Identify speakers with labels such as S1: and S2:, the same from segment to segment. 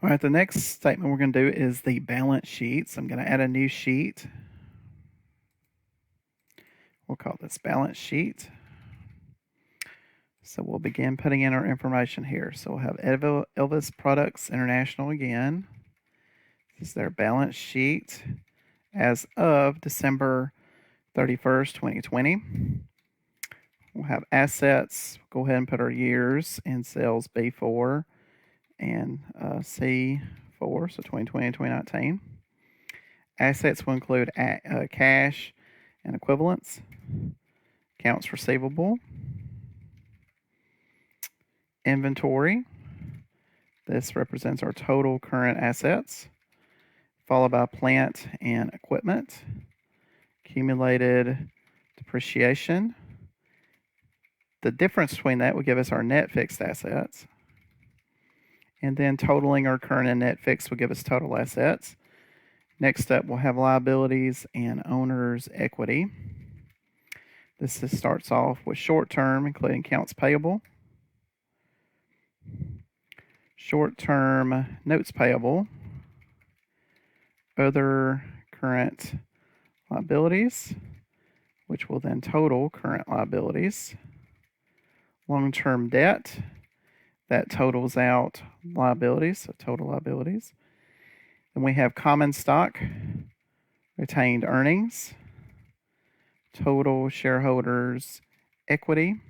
S1: All right, the next statement we're going to do is the balance sheet. So I'm going to add a new sheet. We'll call this balance sheet. So we'll begin putting in our information here. So we'll have Elvis Products International again. This is their balance sheet as of December 31st, 2020. We'll have assets. Go ahead and put our years in cells B4 and C4, so 2020 and 2019. Assets will include cash and equivalents, accounts receivable, inventory. This represents our total current assets, followed by plant and equipment, accumulated depreciation. The difference between that will give us our net fixed assets. And then totaling our current and net fixed will give us total assets. Next up, we'll have liabilities and owner's equity. This starts off with short term, including accounts payable, short term notes payable, other current liabilities, which will then total current liabilities, long term debt, that totals out liabilities, so total liabilities. Then we have common stock, retained earnings, total shareholders' equity,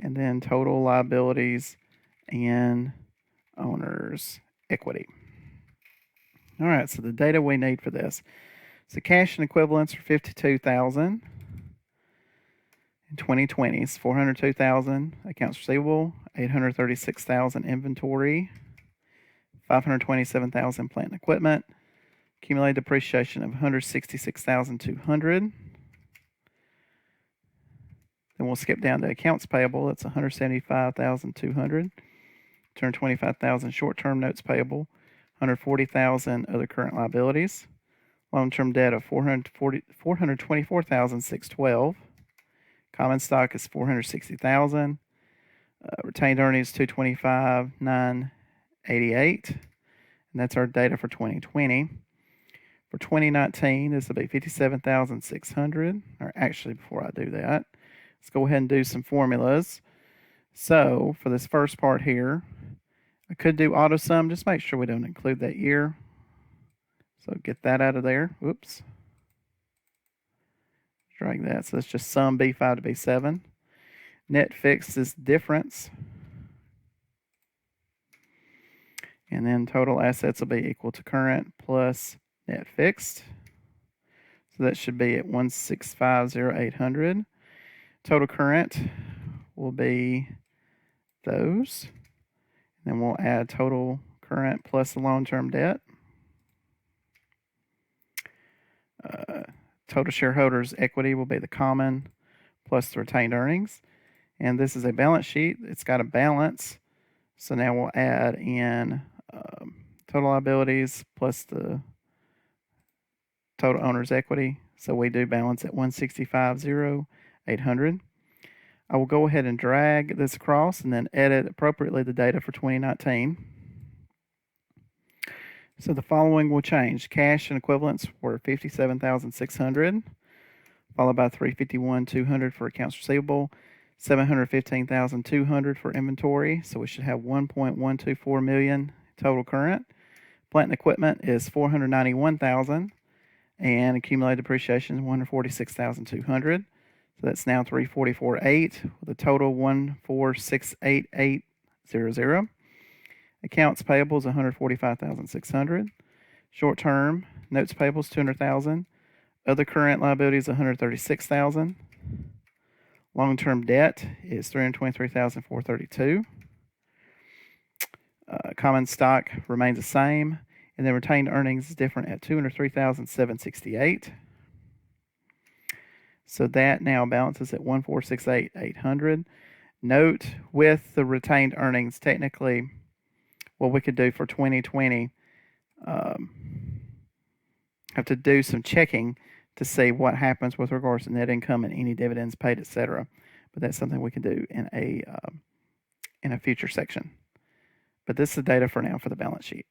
S1: and then total liabilities and owner's equity. All right, so the data we need for this. So cash and equivalents are $52,000. In 2020, it's $402,000 accounts receivable, $836,000 inventory, $527,000 plant and equipment, accumulated depreciation of $166,200. Then we'll skip down to accounts payable. That's $175,200. $225,000 short-term notes payable, $140,000 other current liabilities, long-term debt of $424,612. Common stock is $460,000. Retained earnings $225,988, and that's our data for 2020. For 2019, this will be $57,600. Or actually, before I do that, let's go ahead and do some formulas. So for this first part here, I could do auto sum. Just make sure we don't include that year. So get that out of there. Whoops. Drag that. So let's just sum B5 to B7. Net fixed is difference. And then total assets will be equal to current plus net fixed. So that should be at 165,0800. Total current will be those. And then we'll add total current plus the long-term debt. Total shareholders' equity will be the common plus the retained earnings. And this is a balance sheet. It's got a balance. So now we'll add in total liabilities plus the total owner's equity. So we do balance at 165,0800. I will go ahead and drag this across and then edit appropriately the data for 2019. So the following will change. Cash and equivalents were $57,600, followed by $351,200 for accounts receivable, $715,200 for inventory. So we should have $1.124 million total current. Plant and equipment is $491,000, and accumulated depreciation is $146,200. So that's now $344,800 with a total $146,880. Accounts payable is $145,600. Short term notes payable is $200,000. Other current liabilities $136,000. Long term debt is $323,432. Common stock remains the same, and then retained earnings is different at $203,768. So that now balances at $146,800. Note with the retained earnings, technically, what we could do for 2020, have to do some checking to see what happens with regards to net income and any dividends paid, etc. But that's something we can do in a future section. But this is the data for now for the balance sheet.